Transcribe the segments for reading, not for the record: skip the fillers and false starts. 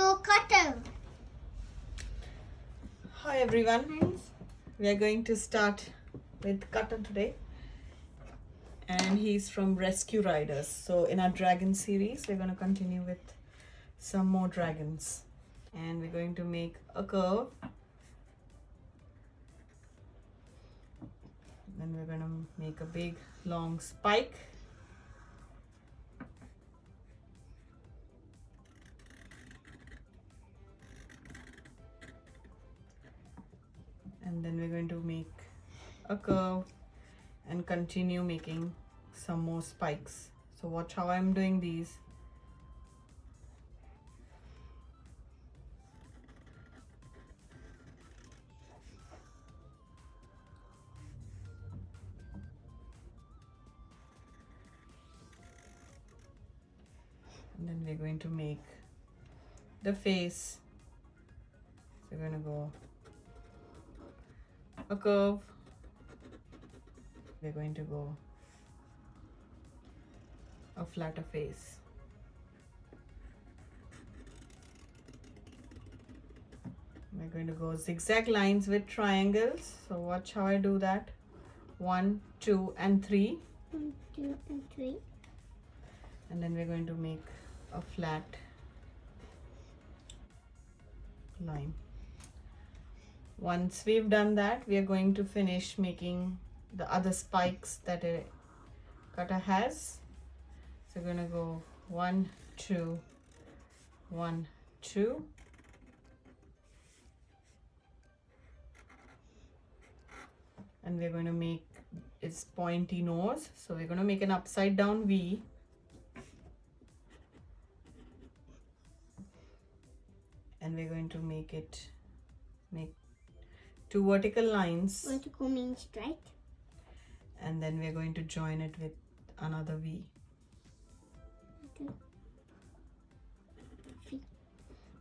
no cutter. Hi everyone. We are going to start with Cotton today. And he's from Rescue Riders. So in our dragon series, we're going to continue with some more dragons. And we're going to make a curve. Then we're going to make a big long spike. And then we're going to make a curve and continue making some more spikes. So watch how I'm doing these. And then we're going to make the face. So we're going to go a curve. We're going to go a flatter face. We're going to go zigzag lines with triangles. So watch how I do that. 1, 2, and 3. 1, 2, and 3. And then we're going to make a flat line. Once we've done that, we are going to finish making the other spikes that a cutter has. So we're going to go 1, 2, 1, 2. And we're going to make its pointy nose. So we're going to make an upside down V. And we're going to make 2 vertical lines. Vertical means straight. And then we're going to join it with another V. Okay.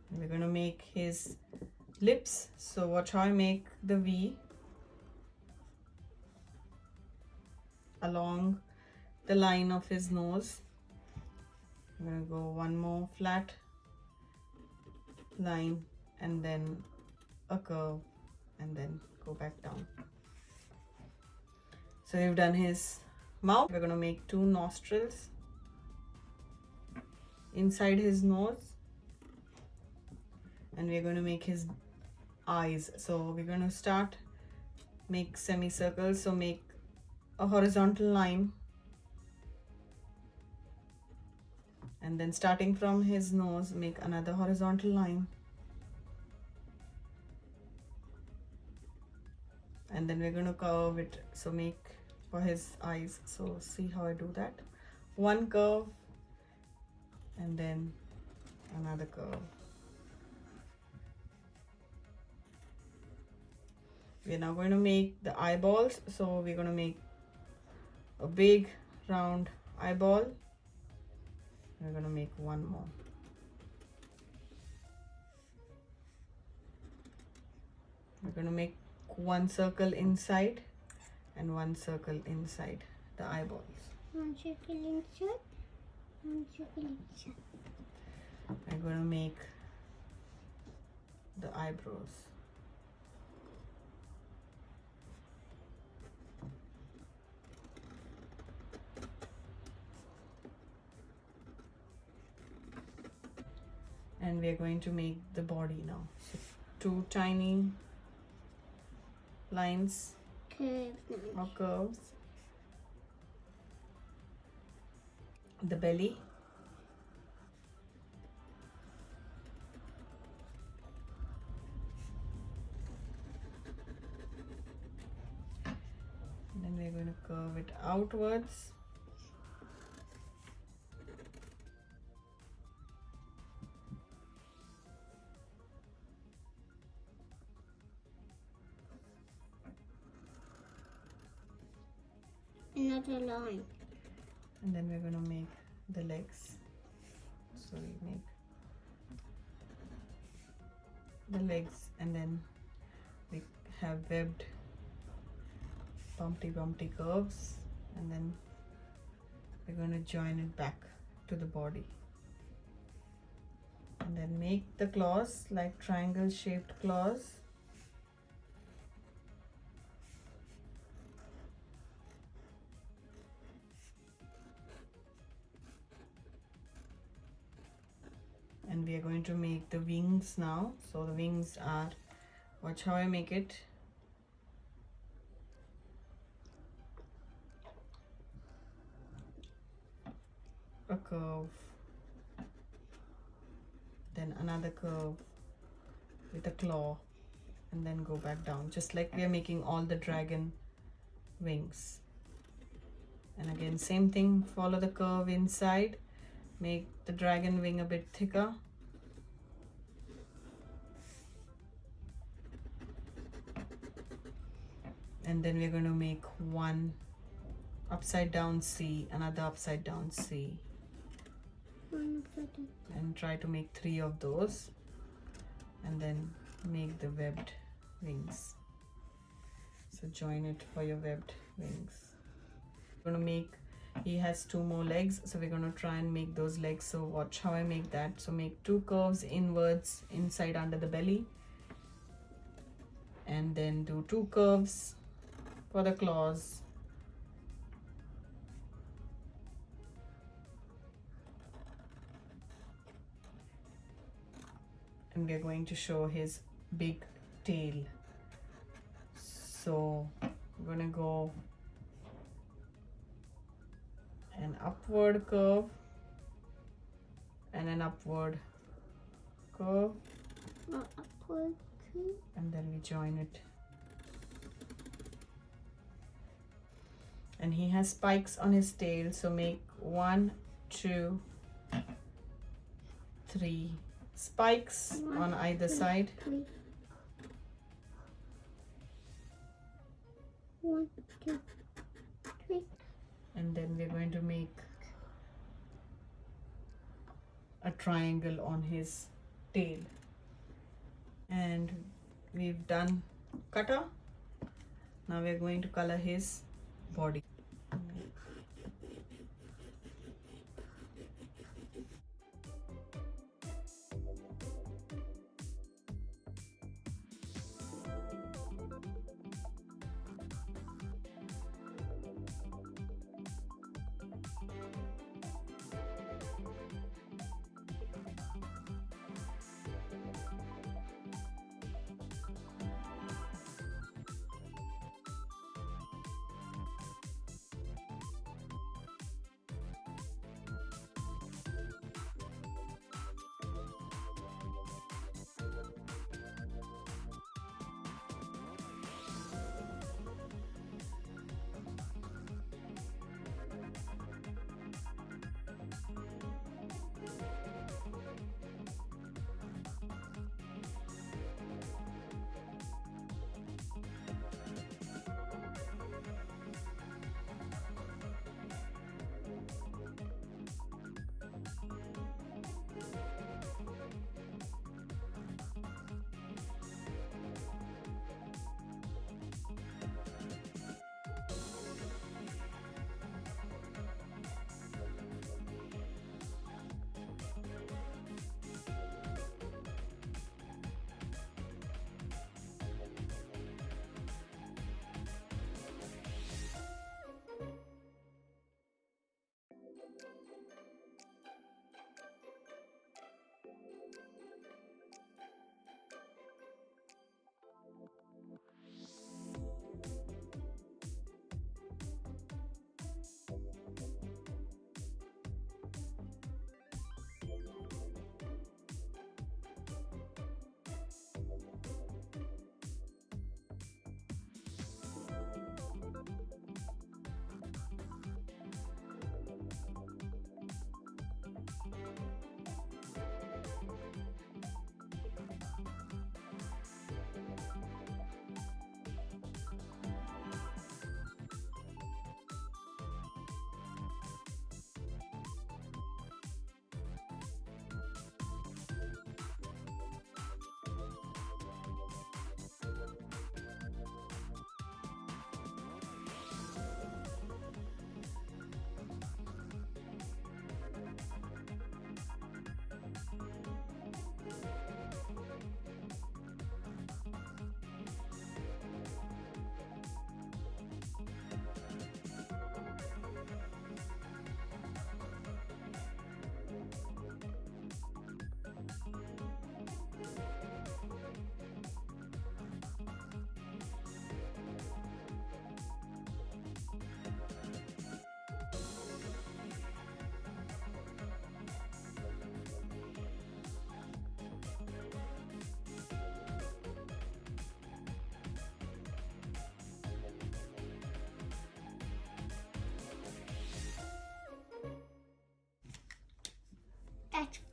And we're going to make his lips. So watch how I make the V along the line of his nose. I'm going to go one more flat line and then a curve and then go back down. So we've done his mouth. We're going to make 2 nostrils inside his nose, and we're going to make his eyes. So we're going to start make semicircles. So make a horizontal line, and then starting from his nose, make another horizontal line, and then we're going to curve it. So make for his eyes. So see how I do that. One curve and then another curve. We're now going to make the eyeballs. So we're going to make a big round eyeball. We're going to make one more. We're going to make 1 circle inside and 1 circle inside the eyeballs. 1 circle inside, 1 circle inside. We're going to make the eyebrows. And we are going to make the body now. So 2 tiny lines or curves. The belly. And then we're going to curve it outwards. Another line. And then we're going to make the legs. So we make the legs, and then we have webbed bumpy curves, and then we're going to join it back to the body. And then make the claws like triangle shaped claws. And we are going to make the wings now. So the wings are, watch how I make it. A curve, then another curve with a claw, and then go back down, just like we are making all the dragon wings. And again, same thing, follow the curve inside, make the dragon wing a bit thicker. And then we're going to make one upside down C, another upside down C. And try to make 3 of those, and then make the webbed wings. So join it for your webbed wings. We're gonna make, he has 2 more legs, so we're gonna try and make those legs. So watch how I make that. So make 2 curves inwards inside under the belly, and then do 2 curves for the claws. And we're going to show his big tail. So we're gonna go an upward curve and an upward curve, and then we join it. And he has spikes on his tail, so make 1, 2, 3 spikes on either side. 1, 2, 3. And then we're going to make a triangle on his tail. And we've done cutter. Now we're going to color his body.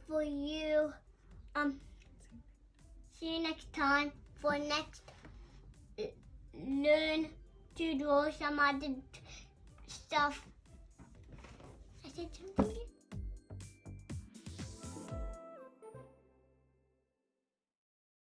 for you. See you next time for next learn to draw some other stuff. I said something.